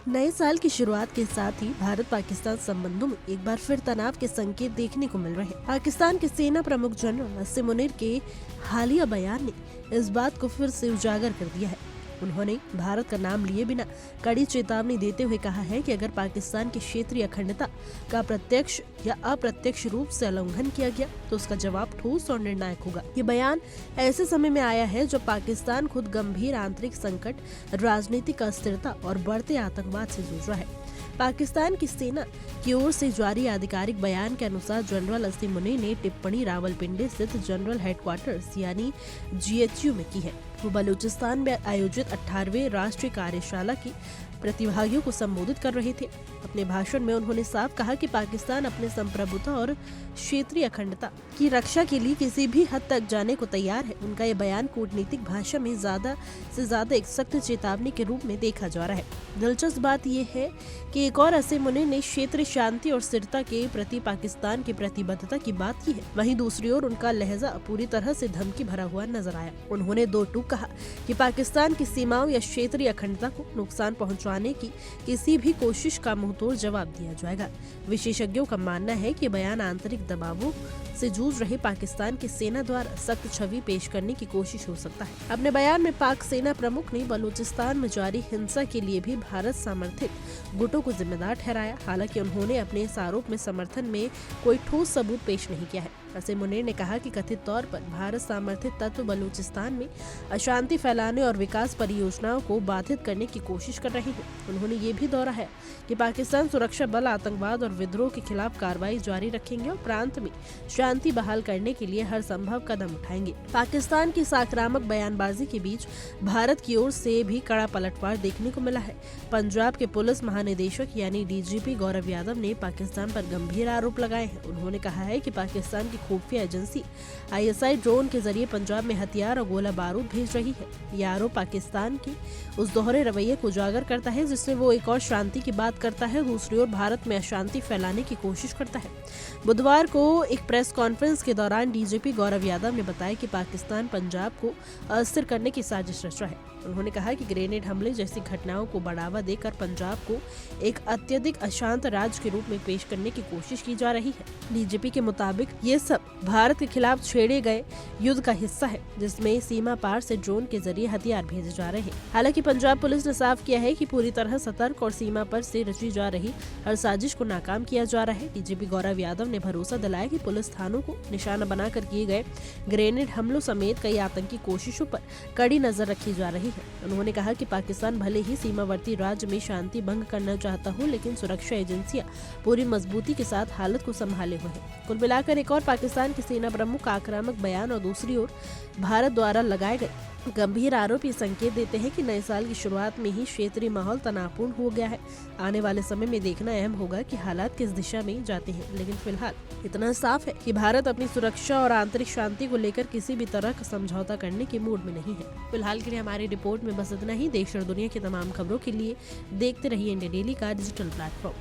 नए साल की शुरुआत के साथ ही भारत पाकिस्तान संबंधों में एक बार फिर तनाव के संकेत देखने को मिल रहे हैं। पाकिस्तान के सेना प्रमुख जनरल असीम मुनीर के हालिया बयान ने इस बात को फिर से उजागर कर दिया है। उन्होंने भारत का नाम लिए बिना कड़ी चेतावनी देते हुए कहा है कि अगर पाकिस्तान की क्षेत्रीय अखंडता का प्रत्यक्ष या अप्रत्यक्ष रूप से उल्लंघन किया गया तो उसका जवाब ठोस और निर्णायक होगा। ये बयान ऐसे समय में आया है जब पाकिस्तान खुद गंभीर आंतरिक संकट, राजनीतिक अस्थिरता और बढ़ते आतंकवाद से जूझ रहा है। पाकिस्तान की सेना की ओर से जारी आधिकारिक बयान के अनुसार जनरल असीम मुनीर ने टिप्पणी रावलपिंडी स्थित जनरल हेडक्वार्टर्स यानी GHQ में की है। वो बलूचिस्तान में आयोजित 18वें राष्ट्रीय कार्यशाला की प्रतिभागियों को संबोधित कर रहे थे। अपने भाषण में उन्होंने साफ कहा कि पाकिस्तान अपने संप्रभुता और क्षेत्रीय अखंडता की रक्षा के लिए किसी भी हद तक जाने को तैयार है। उनका ये बयान कूटनीतिक भाषा में ज्यादा से ज्यादा एक सख्त चेतावनी के रूप में देखा जा रहा है। दिलचस्प बात यह है कि एक और असीम मुनीर ने क्षेत्रीय शांति और स्थिरता के प्रति पाकिस्तान की प्रतिबद्धता की बात की है। वहीं दूसरी ओर उनका लहजा पूरी तरह से धमकी भरा हुआ नजर आया। उन्होंने दो टूक कहा कि पाकिस्तान की सीमाओं या क्षेत्रीय अखंडता को नुकसान पहुंचाने की किसी भी कोशिश का मुंहतोड़ जवाब दिया जाएगा। विशेषज्ञों का मानना है कि बयान आंतरिक दबावों से जूझ रहे पाकिस्तान की सेना द्वारा सख्त छवि पेश करने की कोशिश हो सकता है। अपने बयान में पाक सेना प्रमुख ने बलूचिस्तान में जारी हिंसा के लिए भी भारत समर्थित गुटों को जिम्मेदार ठहराया। हालांकि उन्होंने अपने इस आरोप में समर्थन में कोई ठोस सबूत पेश नहीं किया है। असीम मुनीर ने कहा कि कथित तौर पर भारत समर्थित तत्व बलूचिस्तान में अशांति फैलाने और विकास परियोजनाओं को बाधित करने की कोशिश कर रहे हैं। उन्होंने ये भी दोहराया कि पाकिस्तान सुरक्षा बल आतंकवाद और विद्रोह के खिलाफ कार्रवाई जारी रखेंगे और प्रांत में शांति बहाल करने के लिए हर संभव कदम उठाएंगे। पाकिस्तान की आक्रामक बयानबाजी के बीच भारत की ओर से भी कड़ा पलटवार देखने को मिला है। पंजाब के पुलिस महानिदेशक यानी DGP गौरव यादव ने पाकिस्तान पर गंभीर आरोप लगाए हैं। उन्होंने कहा है कि पाकिस्तान की खुफिया एजेंसी ISI ड्रोन के जरिए पंजाब में हथियार और गोला बारूद भेज रही है। यह आरोप पाकिस्तान के उस दोहरे रवैये को उजागर करता है जिसमें वो एक और शांति की बात करता है, दूसरी ओर भारत में अशांति फैलाने की कोशिश करता है। बुधवार को एक प्रेस कॉन्फ्रेंस के दौरान DGP गौरव यादव ने बताया कि पाकिस्तान पंजाब को अस्थिर करने की साजिश रच रहा है। उन्होंने कहा कि ग्रेनेड हमले जैसी घटनाओं को बढ़ावा देकर पंजाब को एक अत्यधिक अशांत राज्य के रूप में पेश करने की कोशिश की जा रही है। DGP के मुताबिक ये सब भारत के खिलाफ छेड़े गए युद्ध का हिस्सा है जिसमें सीमा पार से ड्रोन के जरिए हथियार भेजे जा रहे हैं। हालांकि पंजाब पुलिस ने साफ किया है कि पूरी तरह सतर्क और सीमा पर से रची जा रही हर साजिश को नाकाम किया जा रहा है। DGP गौरव यादव ने भरोसा दिलाया कि पुलिस थानों को निशाना बनाकर किए गए ग्रेनेड हमलों समेत कई आतंकी कोशिशों पर कड़ी नजर रखी जा रही है। उन्होंने कहा कि पाकिस्तान भले ही सीमावर्ती राज्य में शांति भंग करना चाहता हो, लेकिन सुरक्षा एजेंसियां पूरी मजबूती के साथ हालत को संभाले हुए हैं। कुल मिलाकर एक और पाकिस्तान की सेना प्रमुख का आक्रामक बयान और दूसरी ओर भारत द्वारा लगाए गए गंभीर आरोप ये संकेत देते हैं कि नए साल की शुरुआत में ही क्षेत्रीय माहौल तनावपूर्ण हो गया है। आने वाले समय में देखना अहम होगा कि हालात किस दिशा में जाते हैं, लेकिन फिलहाल इतना साफ है कि भारत अपनी सुरक्षा और आंतरिक शांति को लेकर किसी भी तरह का समझौता करने के मूड में नहीं है। फिलहाल के लिए हमारी रिपोर्ट में बस इतना ही। देश और दुनिया की तमाम खबरों के लिए देखते रहिए इंडिया डेली का डिजिटल प्लेटफॉर्म।